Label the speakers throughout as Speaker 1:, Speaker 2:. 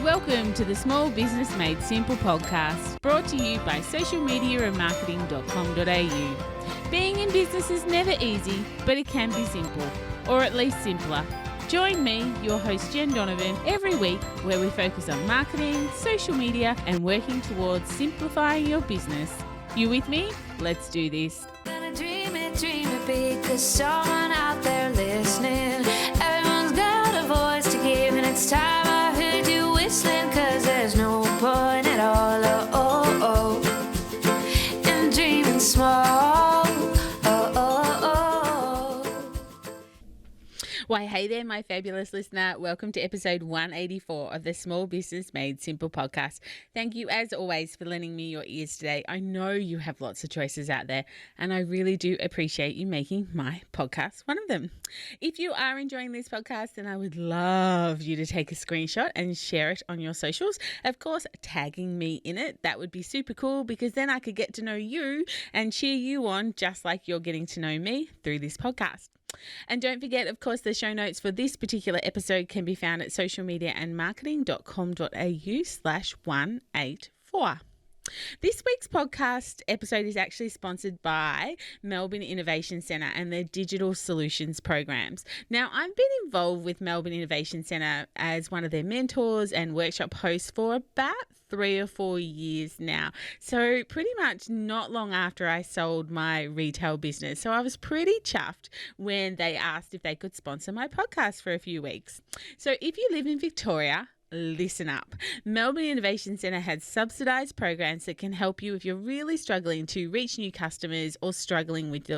Speaker 1: Welcome to the Small Business Made Simple podcast, brought to you by socialmediaandmarketing.com.au. Being in business is never easy, but it can be simple, or at least simpler. Join me, your host Jen Donovan, every week where we focus on marketing, social media, and working towards simplifying your business. You with me? Let's do this.
Speaker 2: Gonna dream it big, 'cause someone out there listening. Everyone's got a voice to give, and it's time I heard you whistling, 'cause there's no point at all, in dreaming small.
Speaker 1: Why, hey there, my fabulous listener. Welcome to episode 184 of the Small Business Made Simple podcast. Thank you, as always, for lending me your ears today. I know you have lots of choices out there, and I really do appreciate you making my podcast one of them. If you are enjoying this podcast, then I would love you to take a screenshot and share it on your socials. Of course, tagging me in it. That would be super cool, because then I could get to know you and cheer you on just like you're getting to know me through this podcast. And don't forget, of course, the show notes for this particular episode can be found at socialmediaandmarketing.com.au/184. This week's podcast episode is actually sponsored by Melbourne Innovation Centre and their digital solutions programs. Now, I've been involved with Melbourne Innovation Centre as one of their mentors and workshop hosts for about 3 or 4 years now. So pretty much not long after I sold my retail business. So I was pretty chuffed when they asked if they could sponsor my podcast for a few weeks. So if you live in Victoria, listen up. Melbourne Innovation Centre has subsidised programs that can help you if you're really struggling to reach new customers or struggling with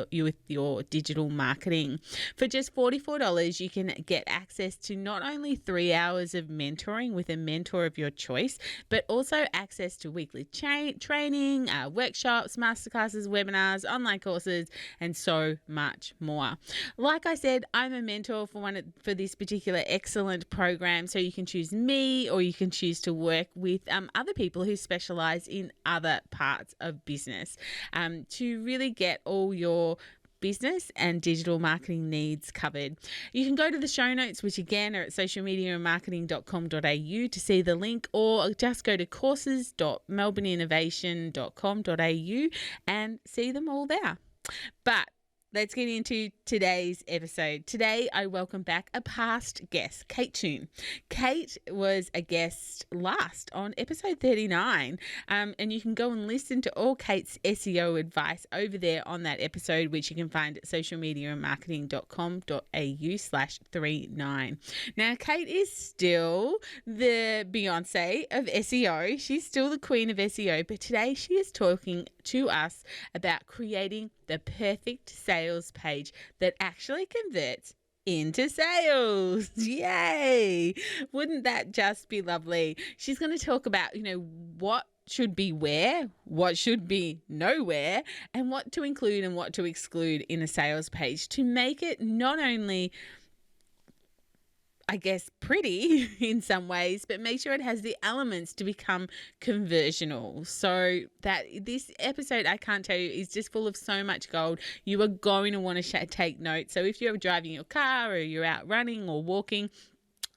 Speaker 1: your digital marketing. For just $44, you can get access to not only 3 hours of mentoring with a mentor of your choice, but also access to weekly training, workshops, masterclasses, webinars, online courses, and so much more. Like I said, I'm a mentor for this particular excellent program, so you can choose me, or you can choose to work with other people who specialize in other parts of business to really get all your business and digital marketing needs covered. You can go to the show notes, which again are at socialmediaandmarketing.com.au to see the link, or just go to courses.melbourneinnovation.com.au and see them all there. But let's get into today's episode. Today, I welcome back a past guest, Kate Toon. Kate was a guest last on episode 39, and you can go and listen to all Kate's SEO advice over there on that episode, which you can find at socialmediaandmarketing.com.au/39. Now, Kate is still the Beyonce of SEO. She's still the queen of SEO, but today she is talking to us about creating the perfect sales page that actually converts into sales. Yay! Wouldn't that just be lovely? She's going to talk about, what should be where, what should be nowhere, and what to include and what to exclude in a sales page to make it not only, I guess, pretty in some ways, but make sure it has the elements to become conversional. So that this episode, I can't tell you, is just full of so much gold. You are going to want to take notes. So if you're driving your car or you're out running or walking,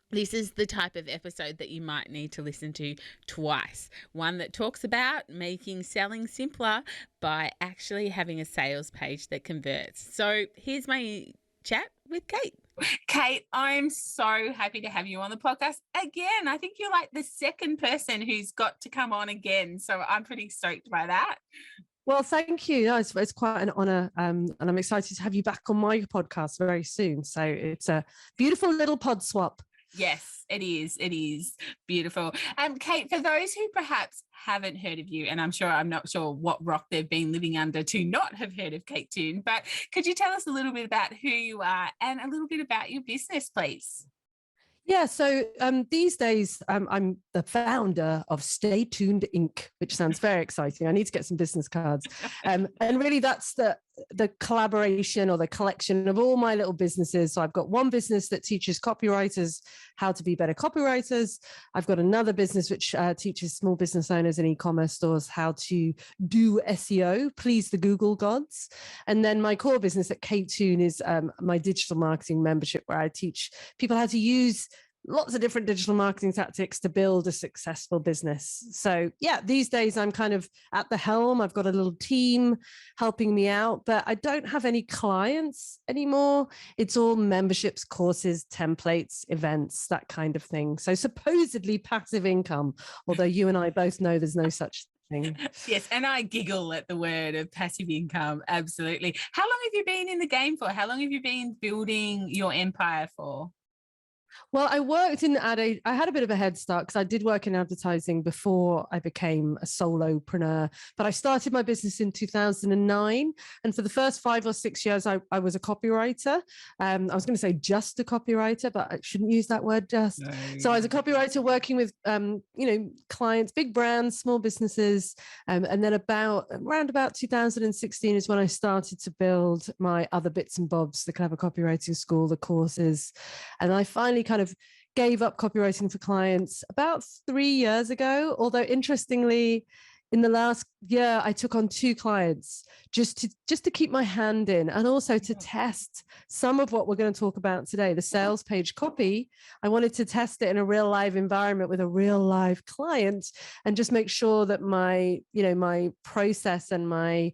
Speaker 1: this is the type of episode that you might need to listen to twice. One that talks about making selling simpler by actually having a sales page that converts. So here's my chat with Kate. Kate, I'm so happy to have you on the podcast again. I think you're like the second person who's got to come on again. So I'm pretty stoked by that.
Speaker 3: Well, thank you. No, it's quite an honour, and I'm excited to have you back on my podcast very soon. So it's a beautiful little pod swap.
Speaker 1: Yes, it is. It is beautiful. Kate, for those who perhaps haven't heard of you, and I'm not sure what rock they've been living under to not have heard of Kate Toon, but could you tell us a little bit about who you are and a little bit about your business, please?
Speaker 3: Yeah, so these days I'm the founder of Stay Tuned Inc., which sounds very exciting. I need to get some business cards. And really that's the collaboration or the collection of all my little businesses. So I've got one business that teaches copywriters how to be better copywriters. I've got another business which teaches small business owners and e-commerce stores how to do SEO, please the Google gods. And then my core business at Kate Toon is my digital marketing membership, where I teach people how to use lots of different digital marketing tactics to build a successful business. So yeah, these days I'm kind of at the helm. I've got a little team helping me out, but I don't have any clients anymore. It's all memberships, courses, templates, events, that kind of thing. So supposedly passive income, although you and I both know there's no such thing.
Speaker 1: Yes, and I giggle at the word of passive income. Absolutely. How long have you been in the game for? How long have you been building your empire for?
Speaker 3: Well, I worked in I had a bit of a head start because I did work in advertising before I became a solopreneur. But I started my business in 2009. And for the first 5 or 6 years, I was a copywriter. I was going to say just a copywriter, but I shouldn't use that word just. No. So I was a copywriter working with, clients, big brands, small businesses. And then around about 2016 is when I started to build my other bits and bobs, the Clever Copywriting School, the courses. And I finally kind of gave up copywriting for clients about 3 years ago. Although interestingly, in the last year, I took on 2 clients just to keep my hand in, and also to test some of what we're going to talk about today, the sales page copy. I wanted to test it in a real live environment with a real live client, and just make sure that my process and my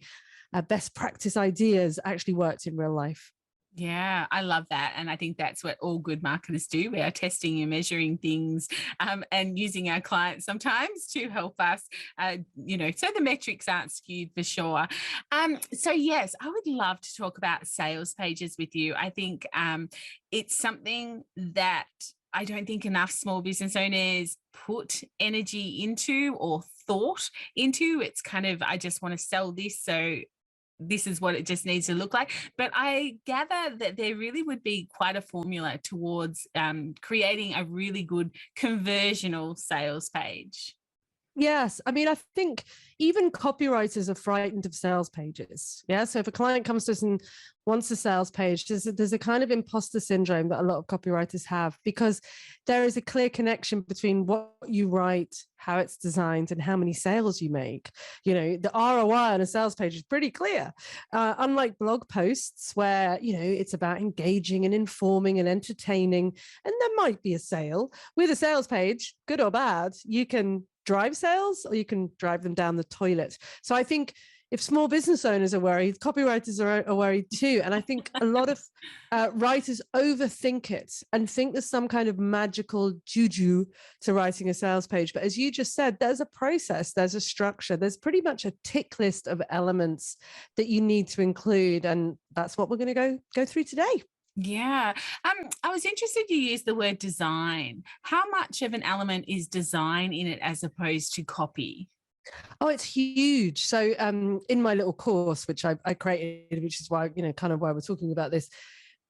Speaker 3: best practice ideas actually worked in real life.
Speaker 1: Yeah, I love that. And I think that's what all good marketers do. We are testing and measuring things and using our clients sometimes to help us, so the metrics aren't skewed for sure. So yes, I would love to talk about sales pages with you. I think it's something that I don't think enough small business owners put energy into or thought into. It's kind of, I just want to sell this, so this is what it just needs to look like. But I gather that there really would be quite a formula towards creating a really good conversional sales page.
Speaker 3: Yes. I mean, I think even copywriters are frightened of sales pages. Yeah. So if a client comes to us and wants a sales page, there's a kind of imposter syndrome that a lot of copywriters have, because there is a clear connection between what you write, how it's designed, and how many sales you make. The ROI on a sales page is pretty clear. Unlike blog posts where, it's about engaging and informing and entertaining, and there might be a sale. With a sales page, good or bad, you can drive sales or you can drive them down the toilet. So I think if small business owners are worried, copywriters are worried too. And I think a lot of writers overthink it and think there's some kind of magical juju to writing a sales page. But as you just said, there's a process, there's a structure, there's pretty much a tick list of elements that you need to include. And that's what we're going to go through today.
Speaker 1: Yeah. I was interested you used the word design. How much of an element is design in it as opposed to copy?
Speaker 3: Oh, it's huge. So in my little course, which I created, which is why, kind of why we're talking about this,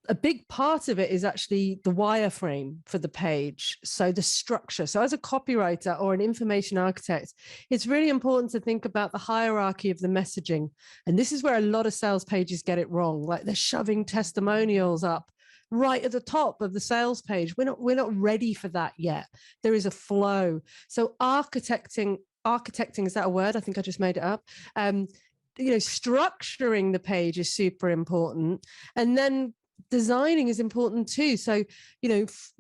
Speaker 3: a big part of it is actually the wireframe for the page. So the structure. So as a copywriter or an information architect, it's really important to think about the hierarchy of the messaging. And this is where a lot of sales pages get it wrong. Like they're shoving testimonials up right at the top of the sales page. We're not ready for that yet. There is a flow. So architecting, is that a word? I think I just made it up. Structuring the page is super important. And then designing is important too. So,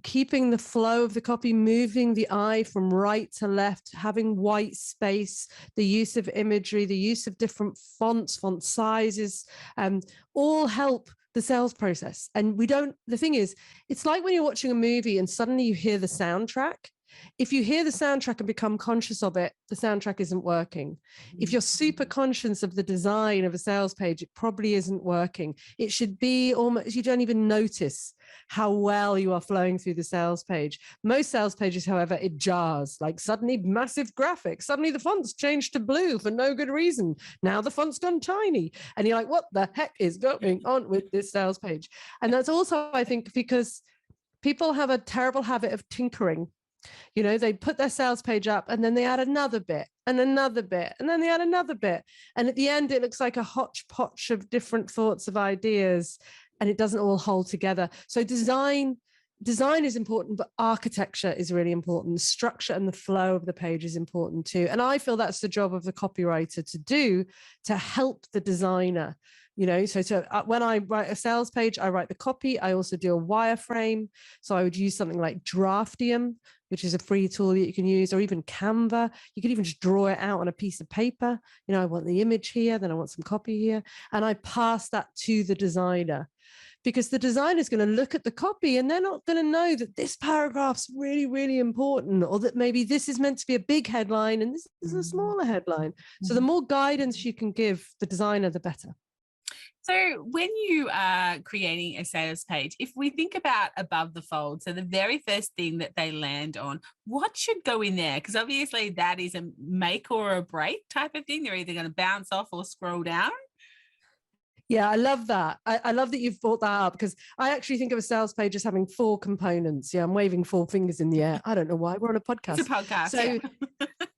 Speaker 3: keeping the flow of the copy, moving the eye from right to left, having white space, the use of imagery, the use of different fonts, font sizes, all help the sales process. And the thing is, it's like when you're watching a movie and suddenly you hear the soundtrack. If you hear the soundtrack and become conscious of it, the soundtrack isn't working. If you're super conscious of the design of a sales page, it probably isn't working. It should be almost, you don't even notice how well you are flowing through the sales page. Most sales pages, however, it jars, like suddenly massive graphics. Suddenly the font's changed to blue for no good reason. Now the font's gone tiny. And you're like, what the heck is going on with this sales page? And that's also, I think, because people have a terrible habit of tinkering. They put their sales page up and then they add another bit and another bit, and then they add another bit. And at the end, it looks like a hodgepodge of different thoughts of ideas, and it doesn't all hold together. So design is important, but architecture is really important. The structure and the flow of the page is important too. And I feel that's the job of the copywriter to do, to help the designer When I write a sales page, I write the copy. I also do a wireframe. So I would use something like Draftium, which is a free tool that you can use, or even Canva. You could even just draw it out on a piece of paper. I want the image here, then I want some copy here. And I pass that to the designer, because the designer is going to look at the copy and they're not going to know that this paragraph's really, really important, or that maybe this is meant to be a big headline and this is a smaller headline. So the more guidance you can give the designer, the better.
Speaker 1: So when you are creating a sales page, if we think about above the fold, so the very first thing that they land on, what should go in there? Because obviously that is a make or a break type of thing. They're either going to bounce off or scroll down.
Speaker 3: Yeah, I love that. I love that you've brought that up, because I actually think of a sales page as having 4 components. Yeah, I'm waving 4 fingers in the air. I don't know why. We're on a podcast.
Speaker 1: It's a podcast.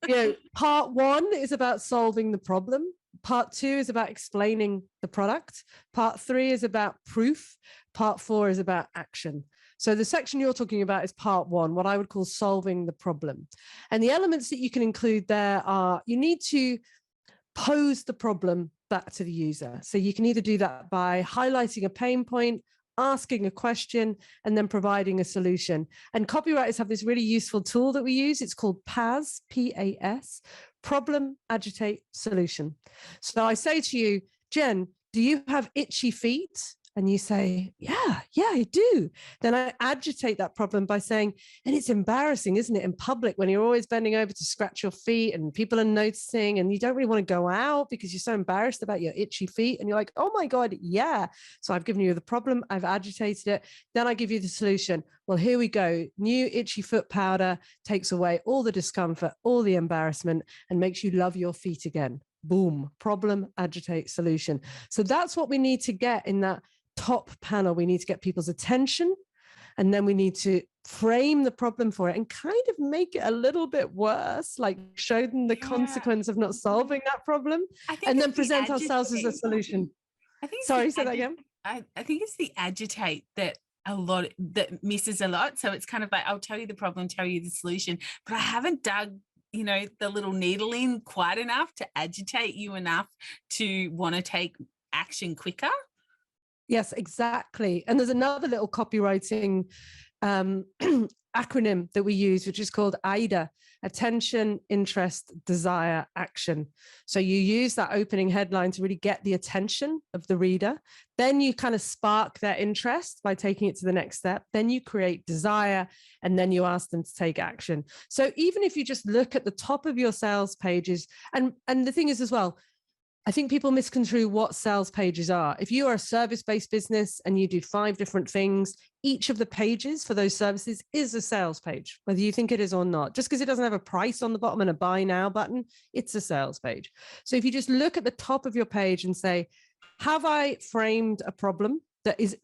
Speaker 3: So, part 1 is about solving the problem. Part 2 is about explaining the product. Part 3 is about proof. Part 4 is about action. So the section you're talking about is part 1, what I would call solving the problem. And the elements that you can include there are, you need to pose the problem back to the user. So you can either do that by highlighting a pain point, asking a question, and then providing a solution. And copywriters have this really useful tool that we use. It's called PAS, P-A-S, Problem, Agitate, Solution. So I say to you, Jen, do you have itchy feet? And you say, yeah, I do. Then I agitate that problem by saying, and it's embarrassing, isn't it, in public when you're always bending over to scratch your feet and people are noticing and you don't really want to go out because you're so embarrassed about your itchy feet. And you're like, oh my God, yeah. So I've given you the problem, I've agitated it. Then I give you the solution. Well, here we go. New itchy foot powder takes away all the discomfort, all the embarrassment, and makes you love your feet again. Boom, problem, agitate, solution. So that's what we need to get in that top panel. We need to get people's attention, and then we need to frame the problem for it and kind of make it a little bit worse, like show them the consequence of not solving that problem, and then present ourselves as a solution. Sorry, say that again.
Speaker 1: I think it's the agitate that misses a lot. So it's kind of like, I'll tell you the problem, tell you the solution, but I haven't dug the little needle in quite enough to agitate you enough to want to take action quicker.
Speaker 3: Yes, exactly. And there's another little copywriting acronym that we use, which is called AIDA, attention, interest, desire, action. So you use that opening headline to really get the attention of the reader. Then you kind of spark their interest by taking it to the next step. Then you create desire, and then you ask them to take action. So even if you just look at the top of your sales pages, and the thing is as well, I think people misconstrue what sales pages are. If you are a service-based business and you do 5 different things, each of the pages for those services is a sales page, whether you think it is or not. Just because it doesn't have a price on the bottom and a buy now button, it's a sales page. So if you just look at the top of your page and say, have I framed a problem that is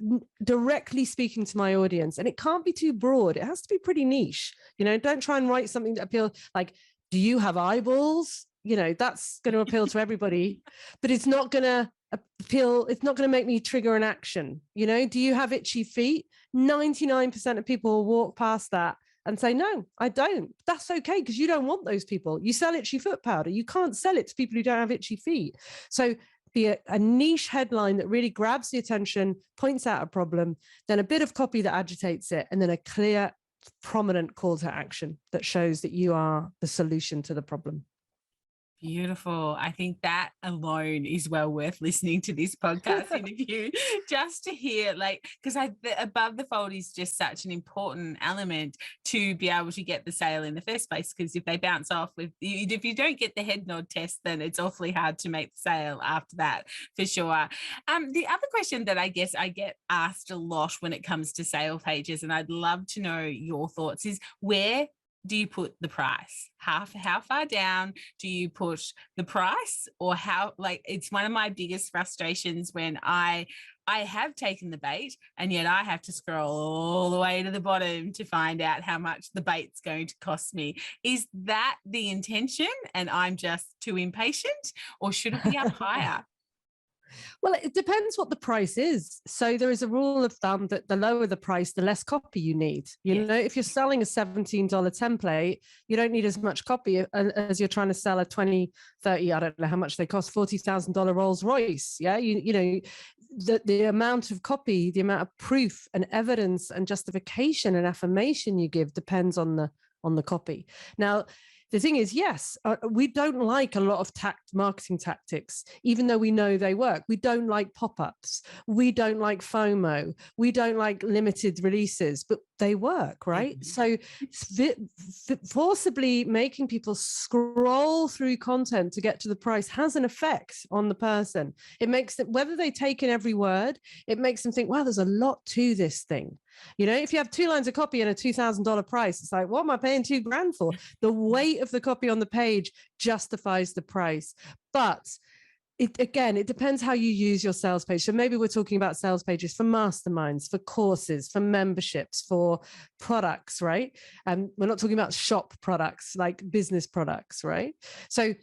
Speaker 3: directly speaking to my audience? And it can't be too broad. It has to be pretty niche. Don't try and write something that appeals like, do you have eyeballs? That's going to appeal to everybody, but it's not going to appeal. It's not going to make me trigger an action. Do you have itchy feet? 99% of people will walk past that and say, no, I don't. That's okay, because you don't want those people. You sell itchy foot powder. You can't sell it to people who don't have itchy feet. So be a niche headline that really grabs the attention, points out a problem, then a bit of copy that agitates it, and then a clear, prominent call to action that shows that you are the solution to the problem.
Speaker 1: Beautiful. I think that alone is well worth listening to this podcast interview, just to hear, because above the fold is just such an important element to be able to get the sale in the first place. Because if they bounce off if you don't get the head nod test, then it's awfully hard to make the sale after that, for sure. The other question that I guess I get asked a lot when it comes to sale pages, and I'd love to know your thoughts, is where do you put the price? How far down do you put the price? Or it's one of my biggest frustrations when I have taken the bait and yet I have to scroll all the way to the bottom to find out how much the bait's going to cost me. Is that the intention and I'm just too impatient, or should it be up higher?
Speaker 3: Well, it depends what the price is. So there is a rule of thumb that the lower the price, the less copy you need. You
Speaker 1: Yes.
Speaker 3: know, if you're selling a $17 template, you don't need as much copy as you're trying to sell a 20, 30, I don't know how much they cost, $40,000 Rolls Royce. Yeah. You know, the amount of copy, the amount of proof and evidence and justification and affirmation you give depends on the copy. Now, the thing is, yes, we don't like a lot of marketing tactics, even though we know they work. We don't like pop-ups. We don't like FOMO. We don't like limited releases, but they work, right? So forcibly making people scroll through content to get to the price has an effect on the person. It makes them, whether they take in every word, it makes them think, wow, there's a lot to this thing. You know, if you have 2 lines of copy and a $2,000 price, it's like, what am I paying $2,000 for? The weight of the copy on the page justifies the price. But it depends how you use your sales page. So maybe we're talking about sales pages for masterminds, for courses, for memberships, for products, right? And we're not talking about shop products, like business products, right? So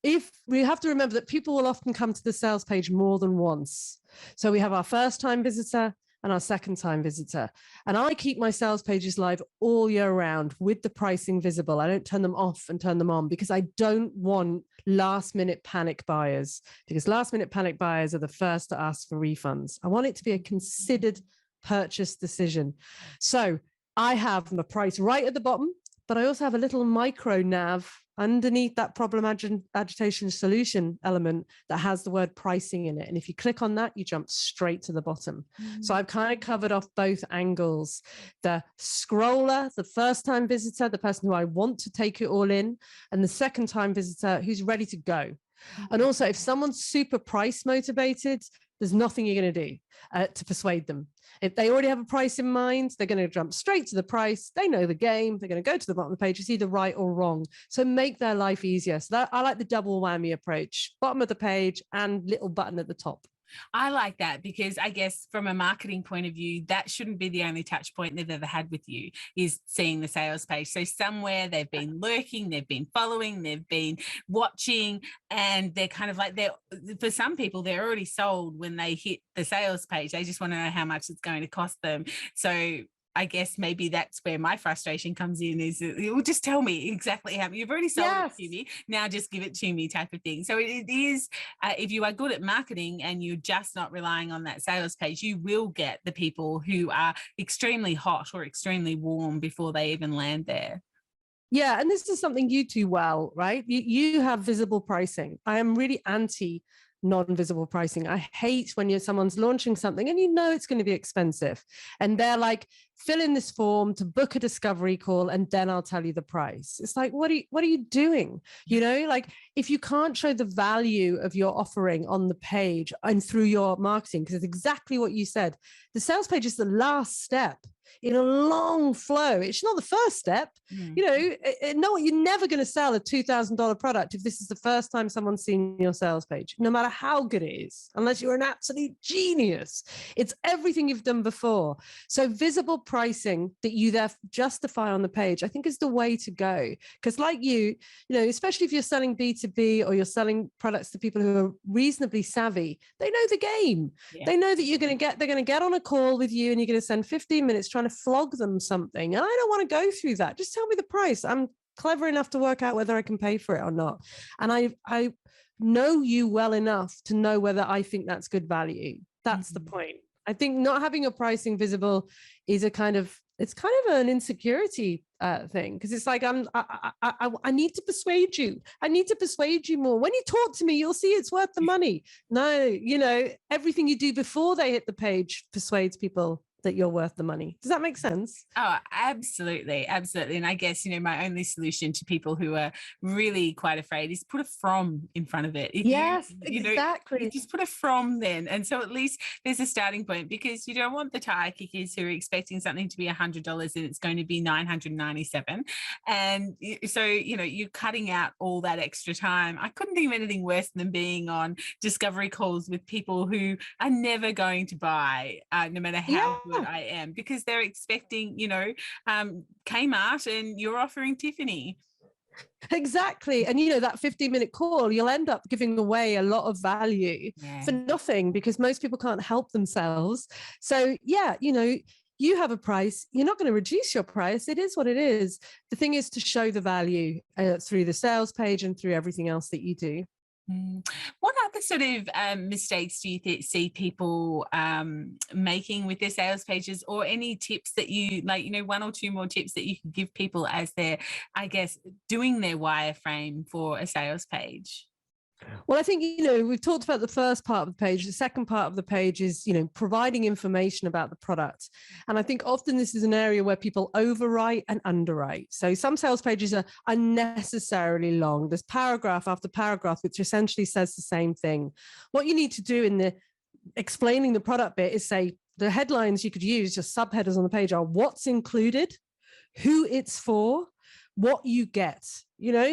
Speaker 3: if we have to remember that people will often come to the sales page more than once. So we have our first time visitor and our second time visitor. And I keep my sales pages live all year round with the pricing visible. I don't turn them off and turn them on because I don't want last minute panic buyers, because last minute panic buyers are the first to ask for refunds. I want it to be a considered purchase decision. So I have my price right at the bottom, but I also have a little micro nav underneath that problem agitation solution element that has the word pricing in it. And if you click on that, you jump straight to the bottom. So I've kind of covered off both angles. The scroller, the first time visitor, the person who I want to take it all in, and the second time visitor who's ready to go. And also, if someone's super price motivated, there's nothing you're going to do to persuade them. If they already have a price in mind, they're going to jump straight to the price. They know the game. They're going to go to the bottom of the page. It's either right or wrong. So make their life easier. So I like the double whammy approach, bottom of the page and little button at the top.
Speaker 1: I like that because I guess from a marketing point of view, that shouldn't be the only touch point they've ever had with you, is seeing the sales page. So somewhere they've been lurking, they've been following, they've been watching, and they're kind of like, for some people, they're already sold when they hit the sales page. They just want to know how much it's going to cost them. So I guess maybe that's where my frustration comes in, is it will just tell me exactly how you've already sold it to me. Now just give it to me type of thing. So it is, if you are good at marketing and you're just not relying on that sales page, you will get the people who are extremely hot or extremely warm before they even land there.
Speaker 3: Yeah. And this is something you do well, right? You have visible pricing. I am really anti non-visible pricing. I hate when someone's launching something and you know it's going to be expensive and they're like, fill in this form to book a discovery call and then I'll tell you the price. It's like, what are you doing? You know, like if you can't show the value of your offering on the page and through your marketing, because it's exactly what you said, the sales page is the last step in a long flow. It's not the first step. You know, no, you're never going to sell a $2,000 product if this is the first time someone's seen your sales page, no matter how good it is, unless you're an absolute genius. It's everything you've done before. So visible pricing that you there justify on the page, I think is the way to go. Because like you know, especially if you're selling B2B or you're selling products to people who are reasonably savvy, they know the game. Yeah. They know that they're going to get on a call with you and you're going to spend 15 minutes trying to flog them something. And I don't want to go through that. Just tell me the price. I'm clever enough to work out whether I can pay for it or not. And I know you well enough to know whether I think that's good value. That's the point. I think not having your pricing visible is it's kind of an insecurity thing, because it's like I need to persuade you. I need to persuade you more. When you talk to me, you'll see it's worth the money. No, you know, everything you do before they hit the page persuades people that you're worth the money. Does that make sense?
Speaker 1: Oh, absolutely. Absolutely. And I guess, you know, my only solution to people who are really quite afraid is put a from in front of it.
Speaker 3: Yes, exactly.
Speaker 1: You just put a from then. And so at least there's a starting point, because you don't want the tire kickers who are expecting something to be $100 and it's going to be $997. And so, you know, you're cutting out all that extra time. I couldn't think of anything worse than being on discovery calls with people who are never going to buy, no matter how good I am, because they're expecting, you know, Kmart and you're offering Tiffany.
Speaker 3: Exactly. And, that 15-minute call, you'll end up giving away a lot of value for nothing, because most people can't help themselves. So, yeah, you have a price. You're not going to reduce your price. It is what it is. The thing is to show the value through the sales page and through everything else that you do.
Speaker 1: What other sort of mistakes do you see people making with their sales pages, or any tips that you like, one or two more tips that you can give people as they're, I guess, doing their wireframe for a sales page?
Speaker 3: Well, I think, we've talked about the first part of the page. The second part of the page is, providing information about the product. And I think often this is an area where people overwrite and underwrite. So some sales pages are unnecessarily long. There's paragraph after paragraph, which essentially says the same thing. What you need to do in the explaining the product bit is say the headlines you could use, just subheaders on the page, are what's included, who it's for, what you get,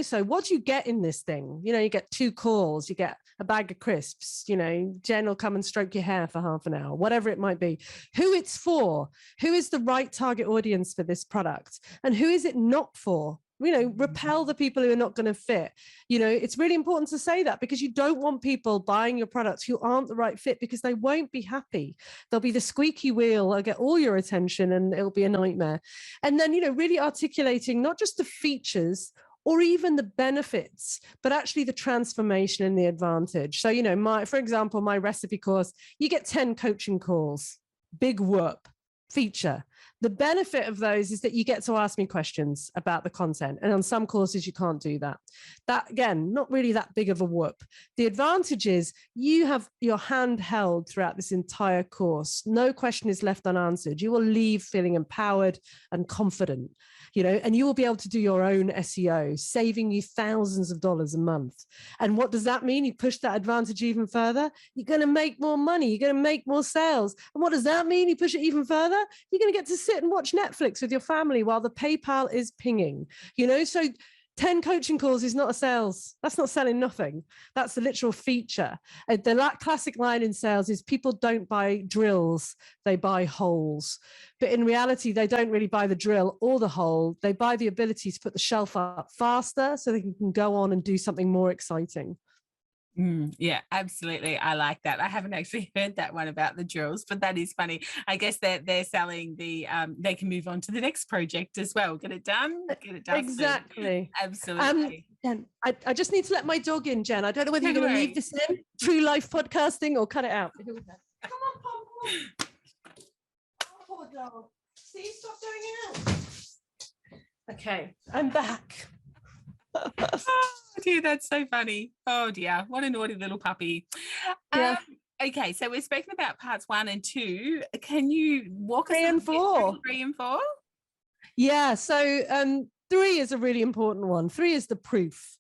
Speaker 3: so what do you get in this thing? You get 2 calls, you get a bag of crisps, Jen will come and stroke your hair for half an hour, whatever it might be, who it's for, who is the right target audience for this product, and who is it not for? Repel the people who are not going to fit. It's really important to say that, because you don't want people buying your products who aren't the right fit, because they won't be happy. They'll be the squeaky wheel. They'll get all your attention and it'll be a nightmare. And then, really articulating not just the features or even the benefits, but actually the transformation and the advantage. So, for example, my recipe course, you get 10 coaching calls, big whoop, feature. The benefit of those is that you get to ask me questions about the content. And on some courses, you can't do that. That, again, not really that big of a whoop. The advantage is you have your hand held throughout this entire course. No question is left unanswered. You will leave feeling empowered and confident, and you will be able to do your own SEO, saving you thousands of dollars a month. And what does that mean? You push that advantage even further. You're going to make more money. You're going to make more sales. And what does that mean? You push it even further. You're going to get to sit and watch Netflix with your family while the PayPal is pinging, so 10 coaching calls is not a sales. That's not selling nothing. That's the literal feature. The classic line in sales is people don't buy drills, they buy holes. But in reality, they don't really buy the drill or the hole. They buy the ability to put the shelf up faster so they can go on and do something more exciting.
Speaker 1: Yeah, absolutely. I like that. I haven't actually heard that one about the drills, but that is funny. I guess they're selling the they can move on to the next project as well. Get it done.
Speaker 3: Exactly.
Speaker 1: Absolutely.
Speaker 3: Jen, I just need to let my dog in, Jen. I don't know whether you're going to leave this in, true life podcasting, or cut it out. Here we go. Come on, Pom. Oh, poor dog. See, stop doing it. Okay, I'm back.
Speaker 1: Oh dear, that's so funny. Oh dear, what a naughty little puppy.
Speaker 3: Yeah.
Speaker 1: Okay, so we've spoken about parts 1 and 2. Can you walk us
Speaker 3: 3 and 4?
Speaker 1: 3 and 4?
Speaker 3: Yeah, so 3 is a really important one. 3 is the proof.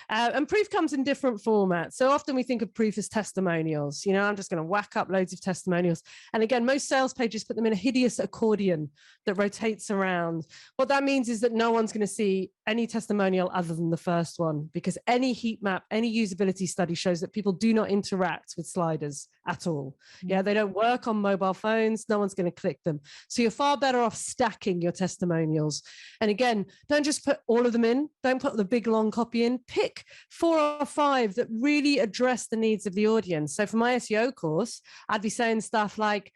Speaker 3: And proof comes in different formats. So often we think of proof as testimonials. I'm just going to whack up loads of testimonials. And again, most sales pages put them in a hideous accordion that rotates around. What that means is that no one's going to see any testimonial other than the first one, because any heat map, any usability study shows that people do not interact with sliders at all. Yeah, they don't work on mobile phones. No one's going to click them. So you're far better off stacking your testimonials. And again, don't just put all of them in. Don't put the big long copy in. Pick 4 or 5 that really address the needs of the audience. So for my SEO course, I'd be saying stuff like,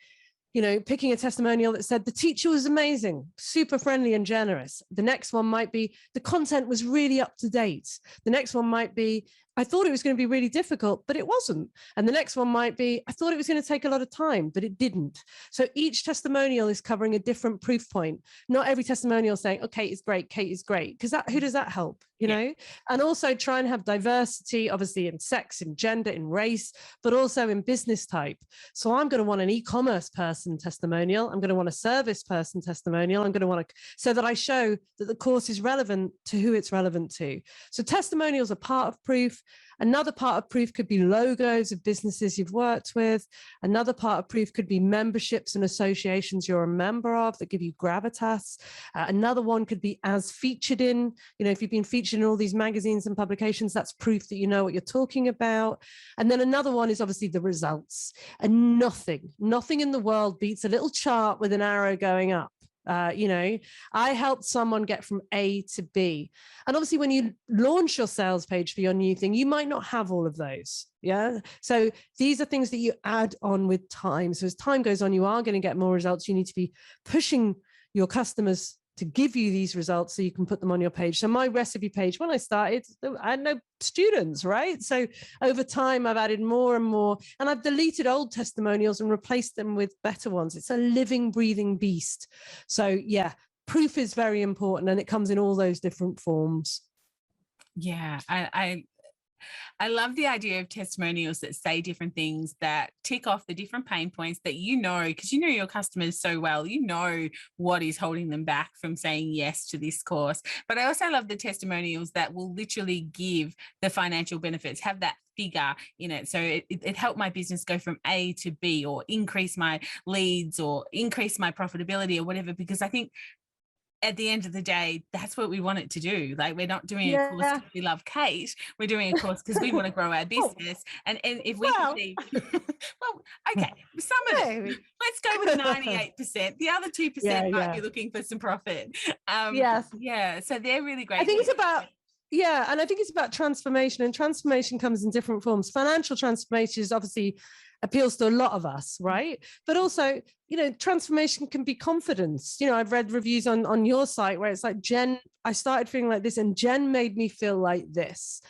Speaker 3: picking a testimonial that said the teacher was amazing, super friendly and generous. The next one might be the content was really up to date. The next one might be, I thought it was going to be really difficult, but it wasn't. And the next one might be, I thought it was going to take a lot of time, but it didn't. So each testimonial is covering a different proof point. Not every testimonial saying, oh, Kate is great, Kate is great. Because who does that help? And also try and have diversity, obviously in sex, in gender, in race, but also in business type. So I'm going to want an e-commerce person testimonial. I'm going to want a service person testimonial. I'm going to want so that I show that the course is relevant to who it's relevant to. So testimonials are part of proof. Another part of proof could be logos of businesses you've worked with. Another part of proof could be memberships and associations you're a member of that give you gravitas. Another one could be as featured in, if you've been featured in all these magazines and publications, that's proof that you know what you're talking about. And then another one is obviously the results. And nothing in the world beats a little chart with an arrow going up. I helped someone get from A to B. And obviously when you launch your sales page for your new thing, you might not have all of those. Yeah. So these are things that you add on with time. So as time goes on, you are going to get more results. You need to be pushing your customers to give you these results so you can put them on your page. So my recipe page, when I started, I had no students, right? So over time, I've added more and more, and I've deleted old testimonials and replaced them with better ones. It's a living, breathing beast. So yeah, proof is very important, and it comes in all those different forms.
Speaker 1: Yeah, I love the idea of testimonials that say different things, that tick off the different pain points that because you know your customers so well, what is holding them back from saying yes to this course. But I also love the testimonials that will literally give the financial benefits, have that figure in it. So it helped my business go from A to B, or increase my leads, or increase my profitability, or whatever, because I think at the end of the day, that's what we want it to do. Like, we're not doing a course because we love Kate. We're doing a course because we want to grow our business. And if we can see, well, okay, some of it, let's go with 98%. The other 2% might be looking for some profit.
Speaker 3: Yes.
Speaker 1: Yeah. So they're really great.
Speaker 3: I think it's about, and I think it's about transformation, and transformation comes in different forms. Financial transformation is obviously appeals to a lot of us, right? But also, transformation can be confidence. I've read reviews on your site where it's like, Jen, I started feeling like this, and Jen made me feel like this.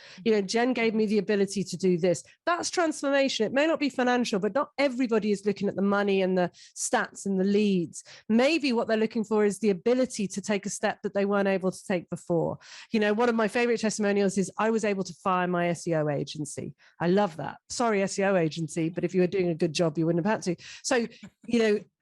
Speaker 3: Jen gave me the ability to do this. That's transformation. It may not be financial, but not everybody is looking at the money and the stats and the leads. Maybe what they're looking for is the ability to take a step that they weren't able to take before. One of my favorite testimonials is, I was able to fire my SEO agency. I love that. Sorry, SEO agency, but if you were doing a good job, you wouldn't have had to. So,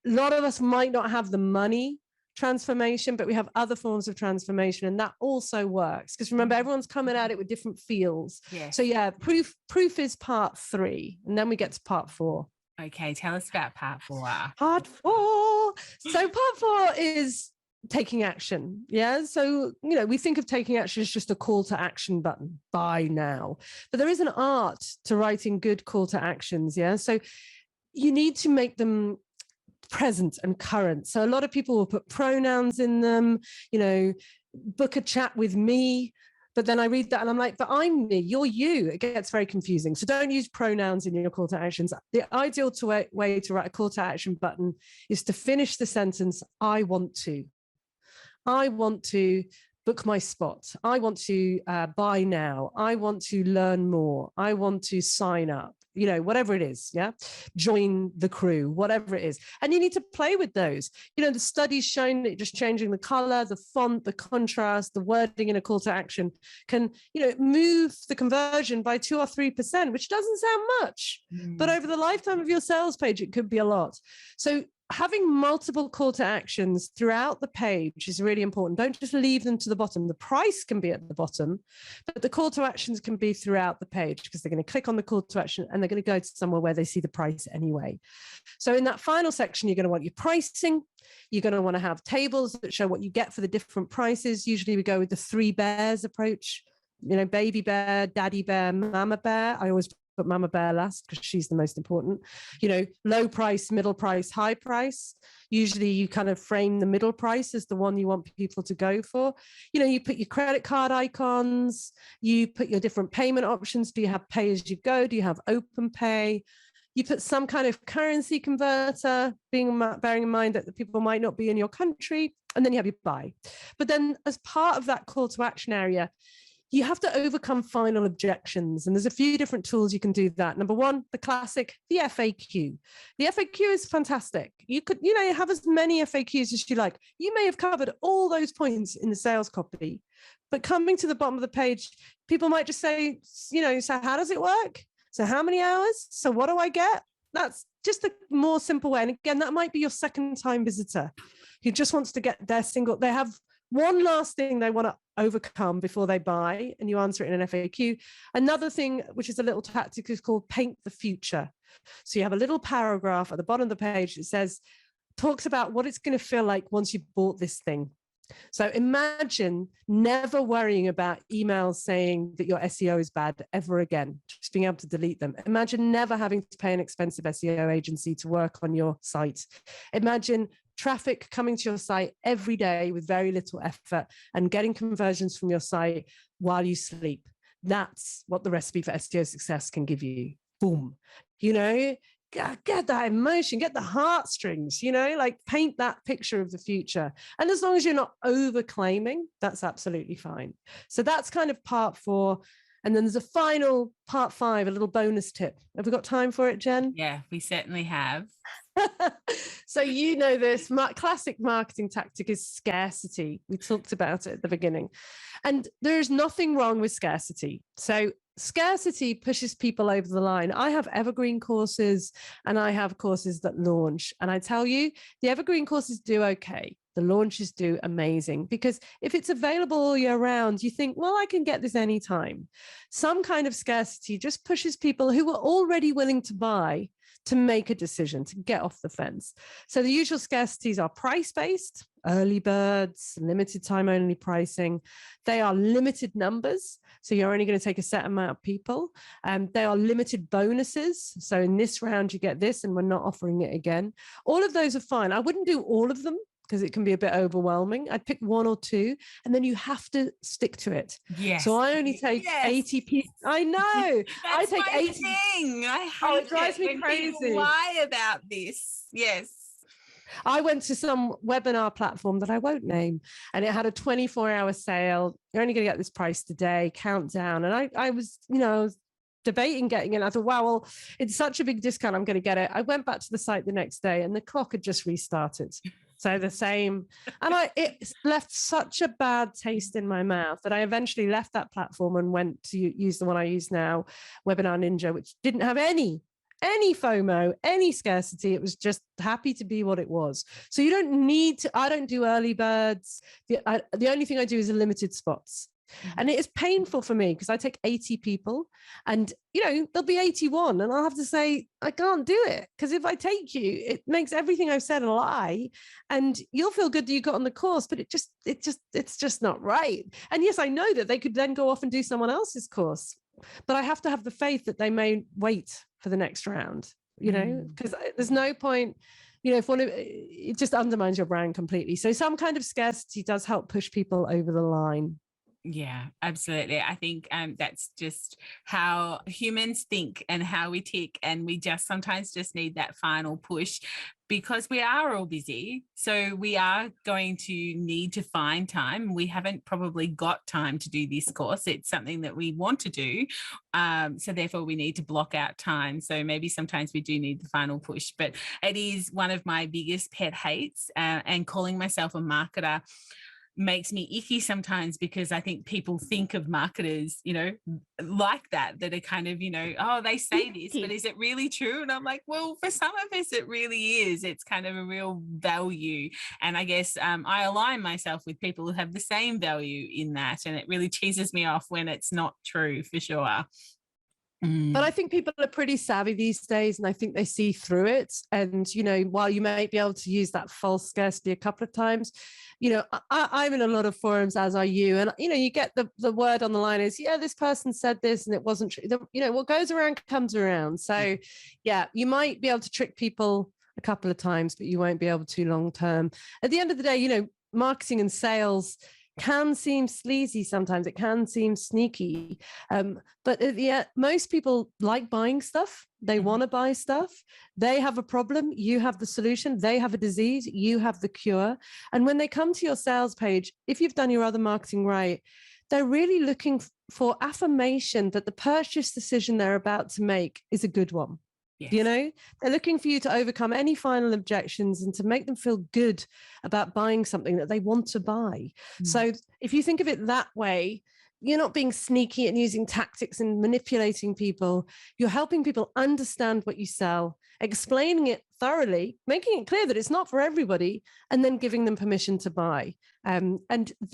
Speaker 3: a lot of us might not have the money transformation, but we have other forms of transformation, and that also works, because remember, everyone's coming at it with different feels.
Speaker 1: Yes.
Speaker 3: So yeah, proof is part 3, and then we get to part 4.
Speaker 1: Okay, tell us about part 4.
Speaker 3: Part 4. So part 4 is taking action. Yeah. So, we think of taking action as just a call to action button, buy now, but there is an art to writing good call to actions. Yeah. So you need to make them present and current. So a lot of people will put pronouns in them, book a chat with me. But then I read that and I'm like, but I'm me, you're you. It gets very confusing. So don't use pronouns in your call to actions. The ideal way to write a call to action button is to finish the sentence, I want to book my spot. I want to buy now. I want to learn more. I want to sign up. Whatever it is, join the crew, whatever it is. And you need to play with those. The studies showing that just changing the color, the font, the contrast, the wording in a call to action can, move the conversion by 2 or 3%, which doesn't sound much, but over the lifetime of your sales page, it could be a lot. So having multiple call to actions throughout the page is really important. Don't just leave them to the bottom. The price can be at the bottom, but the call to actions can be throughout the page, because they're going to click on the call to action and they're going to go to somewhere where they see the price anyway. So in that final section, you're going to want your pricing. You're going to want to have tables that show what you get for the different prices. Usually we go with the 3 bears approach, baby bear, daddy bear, mama bear. I always put mama bear last because she's the most important. Low price, middle price, high price. Usually you kind of frame the middle price as the one you want people to go for. You put your credit card icons, you put your different payment options. Do you have pay as you go? Do you have open pay? You put some kind of currency converter, bearing in mind that the people might not be in your country, and then you have your buy. But then as part of that call to action area, you have to overcome final objections. And there's a few different tools you can do that. Number 1, the classic, the FAQ. The FAQ is fantastic. You could, have as many FAQs as you like. You may have covered all those points in the sales copy, but coming to the bottom of the page, people might just say, so how does it work? So how many hours? So what do I get? That's just a more simple way. And again, that might be your second time visitor who just wants to get they have one last thing they want to overcome before they buy, and you answer it in an FAQ. Another thing, which is a little tactic, is called paint the future. So you have a little paragraph at the bottom of the page that talks about what it's going to feel like once you've bought this thing. So imagine never worrying about emails saying that your SEO is bad ever again, just being able to delete them. Imagine never having to pay an expensive SEO agency to work on your site. Imagine traffic coming to your site every day with very little effort and getting conversions from your site while you sleep. That's what the recipe for SEO success can give you. Boom. You know, get that emotion, get the heartstrings, you know, like paint that picture of the future. And as long as you're not over claiming, that's absolutely fine. So that's kind of part 4. And then there's a final part 5, a little bonus tip. Have we got time for it, Jen?
Speaker 1: Yeah, we certainly have.
Speaker 3: So you know this classic marketing tactic is scarcity. We talked about it at the beginning. And there's nothing wrong with scarcity. So scarcity pushes people over the line. I have evergreen courses and I have courses that launch. And I tell you, the evergreen courses do okay. The launches do amazing, because if it's available all year round, you think, well, I can get this anytime. Some kind of scarcity just pushes people who were already willing to buy to make a decision, to get off the fence. So the usual scarcities are price-based, early birds, limited time only pricing. They are limited numbers. So you're only going to take a set amount of people. They are limited bonuses. So in this round, you get this and we're not offering it again. All of those are fine. I wouldn't do all of them, because it can be a bit overwhelming. I'd pick 1 or 2, and then you have to stick to it.
Speaker 1: Yes.
Speaker 3: So I only take 80 people. I know.
Speaker 1: That's
Speaker 3: I take
Speaker 1: my
Speaker 3: 80.
Speaker 1: thing. I hate
Speaker 3: It drives me
Speaker 1: when
Speaker 3: crazy.
Speaker 1: people lie about this. Yes.
Speaker 3: I went to some webinar platform that I won't name, and it had a 24-hour sale. You're only going to get this price today, countdown. And I was, you know, I was debating getting it. I thought, wow, well, it's such a big discount, I'm going to get it. I went back to the site the next day and the clock had just restarted. So the same. And it left such a bad taste in my mouth that I eventually left that platform and went to use the one I use now, Webinar Ninja, which didn't have any FOMO, any scarcity. It was just happy to be what it was. So you don't need to, I don't do early birds. The only thing I do is a limited spots. And it is painful for me because I take 80 people and, you know, there'll be 81 and I'll have to say, I can't do it. Because if I take you, it makes everything I've said a lie and you'll feel good that you got on the course, but it's just not right. And yes, I know that they could then go off and do someone else's course, but I have to have the faith that they may wait for the next round, you know, because there's no point, you know, it just undermines your brand completely. So some kind of scarcity does help push people over the line.
Speaker 1: Yeah, absolutely. I think that's just how humans think and how we tick. And we just sometimes just need that final push because we are all busy. So we are going to need to find time. We haven't probably got time to do this course. It's something that we want to do. So therefore we need to block out time. So maybe sometimes we do need the final push, but it is one of my biggest pet hates, and calling myself a marketer makes me icky sometimes because I think people think of marketers, you know, like that are kind of, you know, oh, they say this, but is it really true? And I'm like, well, for some of us, it really is. It's kind of a real value. And I guess I align myself with people who have the same value in that. And it really teases me off when it's not true, for sure.
Speaker 3: But I think people are pretty savvy these days and I think they see through it. And, you know, while you might be able to use that false scarcity a couple of times, you know, I'm in a lot of forums, as are you. And, you know, you get the word on the line is, yeah, this person said this and it wasn't true. You know, what goes around comes around. So, yeah, you might be able to trick people a couple of times, but you won't be able to long term. At the end of the day, you know, marketing and sales can seem sleazy sometimes. It can seem sneaky. But most people like buying stuff. They want to buy stuff. They have a problem. You have the solution. They have a disease. You have the cure. And when they come to your sales page, if you've done your other marketing right, they're really looking for affirmation that the purchase decision they're about to make is a good one. Yes. You know, they're looking for you to overcome any final objections and to make them feel good about buying something that they want to buy. So if you think of it that way, you're not being sneaky and using tactics and manipulating people. You're helping people understand what you sell, explaining it thoroughly, making it clear that it's not for everybody, and then giving them permission to buy. And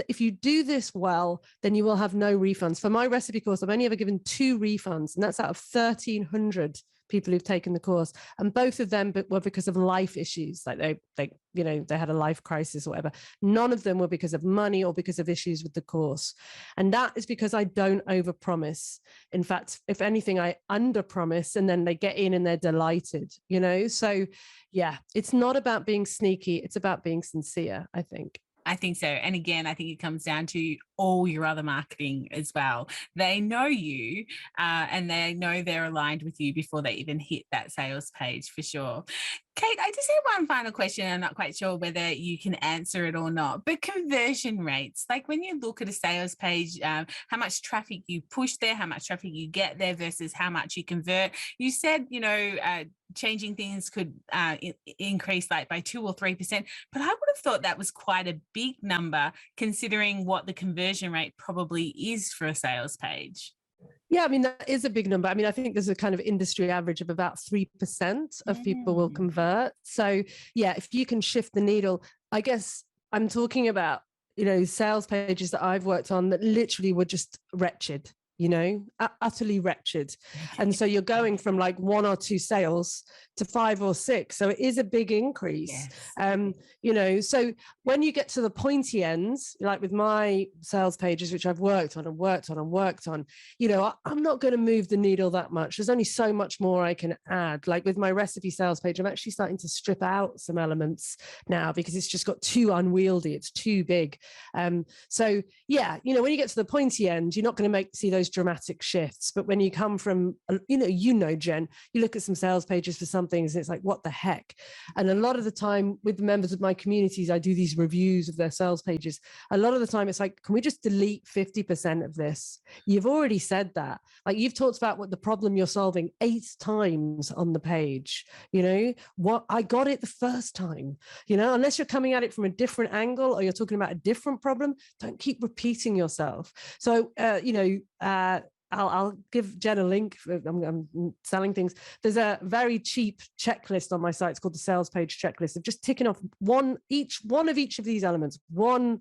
Speaker 3: if you do this well, then you will have no refunds. For my recipe course, I've only ever given 2 refunds, and that's out of 1,300 people who've taken the course, and both of them were because of life issues, like they had a life crisis or whatever. None of them were because of money or because of issues with the course. And that is because I don't overpromise. In fact, if anything, I underpromise, and then they get in and they're delighted, So yeah, it's not about being sneaky. It's about being sincere, I think.
Speaker 1: I think so. And again, I think it comes down to all your other marketing as well. They know you and they know they're aligned with you before they even hit that sales page, for sure. Kate, I just have one final question. I'm not quite sure whether you can answer it or not, but conversion rates, like when you look at a sales page, how much traffic you push there, how much traffic you get there versus how much you convert. You said, changing things could increase like by 2 or 3%, but I would have thought that was quite a big number considering what the conversion rate probably is for a sales page.
Speaker 3: Yeah, I mean, that is a big number. I mean, I think there's a kind of industry average of about 3% of people will convert. So yeah, if you can shift the needle, I guess I'm talking about, sales pages that I've worked on that literally were just wretched, utterly wretched. And so you're going from like 1 or 2 sales to 5 or 6. So it is a big increase. Yes. So when you get to the pointy ends, like with my sales pages, which I've worked on, I'm not going to move the needle that much. There's only so much more I can add. Like with my recipe sales page, I'm actually starting to strip out some elements now because it's just got too unwieldy. It's too big. So yeah, when you get to the pointy end, you're not going to see those dramatic shifts. But when you come from, Jen, you look at some sales pages for some things and it's like, what the heck? And a lot of the time with the members of my communities, I do these reviews of their sales pages. A lot of the time it's like, can we just delete 50% of this? You've already said that. Like you've talked about what the problem you're solving 8 times on the page. What I got it the first time, unless you're coming at it from a different angle or you're talking about a different problem, don't keep repeating yourself. So, I'll give Jen a link. I'm selling things. There's a very cheap checklist on my site. It's called the sales page checklist of just ticking off one of each of these elements. 1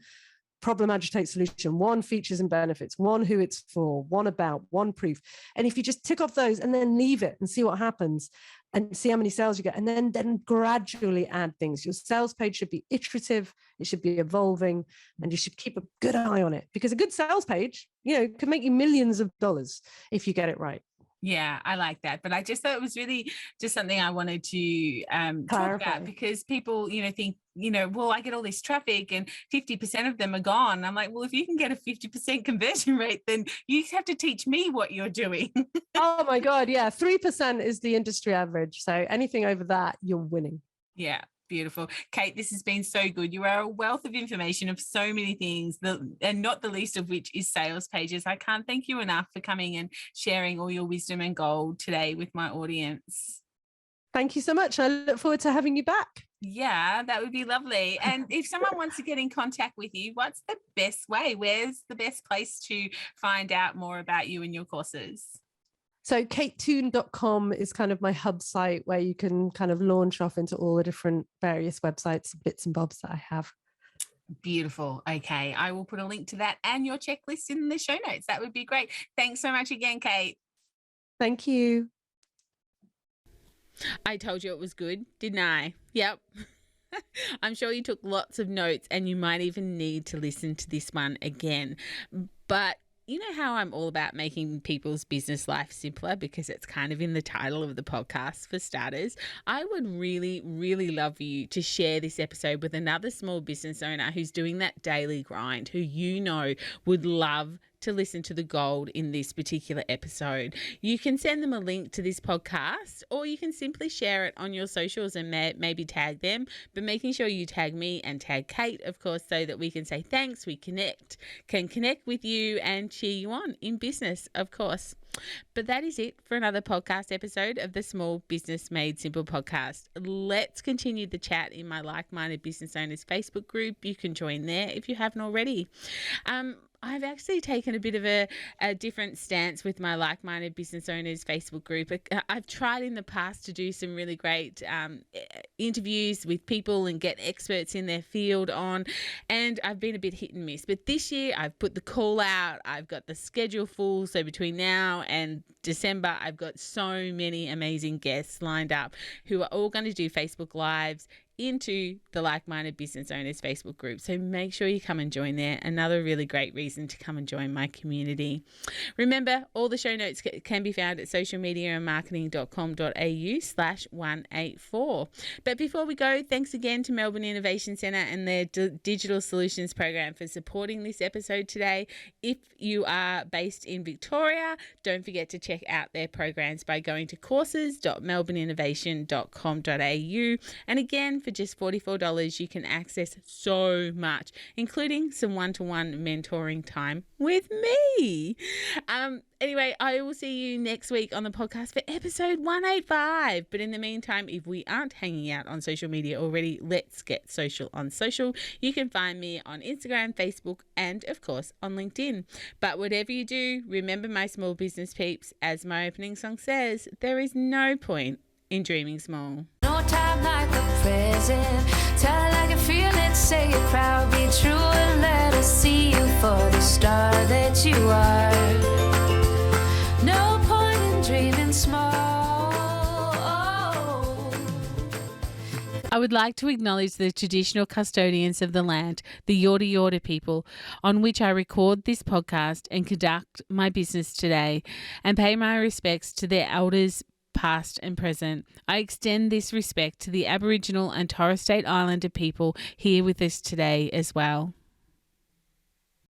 Speaker 3: problem, agitate, solution, 1 features and benefits, 1 who it's for, 1 about, 1 proof. And if you just tick off those and then leave it and see what happens and see how many sales you get, and then gradually add things. Your sales page should be iterative, it should be evolving, and you should keep a good eye on it, because a good sales page, can make you millions of dollars if you get it right.
Speaker 1: Yeah, I like that. But I just thought it was really just something I wanted to talk about, because people, think, well, I get all this traffic and 50% of them are gone. I'm like, well, if you can get a 50% conversion rate, then you have to teach me what you're doing.
Speaker 3: Oh my God. Yeah. 3% is the industry average. So anything over that, you're winning.
Speaker 1: Yeah. Beautiful. Kate, this has been so good. You are a wealth of information of so many things, and not the least of which is sales pages. I can't thank you enough for coming and sharing all your wisdom and gold today with my audience.
Speaker 3: Thank you so much. I look forward to having you back.
Speaker 1: Yeah, that would be lovely. And if someone wants to get in contact with you, what's the best way? Where's the best place to find out more about you and your courses?
Speaker 3: So katetoon.com is kind of my hub site where you can kind of launch off into all the different various websites, bits and bobs that I have.
Speaker 1: Beautiful. Okay. I will put a link to that and your checklist in the show notes. That would be great. Thanks so much again, Kate.
Speaker 3: Thank you.
Speaker 1: I told you it was good, didn't I? Yep. I'm sure you took lots of notes and you might even need to listen to this one again. But you know how I'm all about making people's business life simpler, because it's kind of in the title of the podcast for starters. I would really, really love you to share this episode with another small business owner who's doing that daily grind, who would love to listen to the gold in this particular episode. You can send them a link to this podcast, or you can simply share it on your socials and maybe tag them, but making sure you tag me and tag Kate, of course, so that we can say thanks, can connect with you and cheer you on in business, of course. But that is it for another podcast episode of the Small Business Made Simple podcast. Let's continue the chat in my Like-Minded Business Owners Facebook group. You can join there if you haven't already. I've actually taken a bit of a different stance with my Like-Minded Business Owners Facebook group. I've tried in the past to do some really great interviews with people and get experts in their field on, and I've been a bit hit and miss. But this year I've put the call out. I've got the schedule full. So between now and December, I've got so many amazing guests lined up who are all going to do Facebook Lives into the Like-Minded Business Owners Facebook group. So make sure you come and join there. Another really great reason to come and join my community. Remember, all the show notes can be found at socialmediaandmarketing.com.au/184. But before we go, thanks again to Melbourne Innovation Centre and their Digital Solutions Program for supporting this episode today. If you are based in Victoria, don't forget to check out their programs by going to courses.melbourneinnovation.com.au. And again, for just $44, you can access so much, including some one-to-one mentoring time with me. Anyway, I will see you next week on the podcast for episode 185. But in the meantime, if we aren't hanging out on social media already, let's get social on social. You can find me on Instagram, Facebook, and of course on LinkedIn. But whatever you do, remember, my small business peeps, as my opening song says, there is no point in dreaming small.
Speaker 2: No time like the present. Tell it like you feel it, say it proud, be true, and let us see you for the star that you are. No point in dreaming small.
Speaker 1: I would like to acknowledge the traditional custodians of the land, the Yorta Yorta people, on which I record this podcast and conduct my business today, and pay my respects to their elders, past and present. I extend this respect to the Aboriginal and Torres Strait Islander people here with us today as well.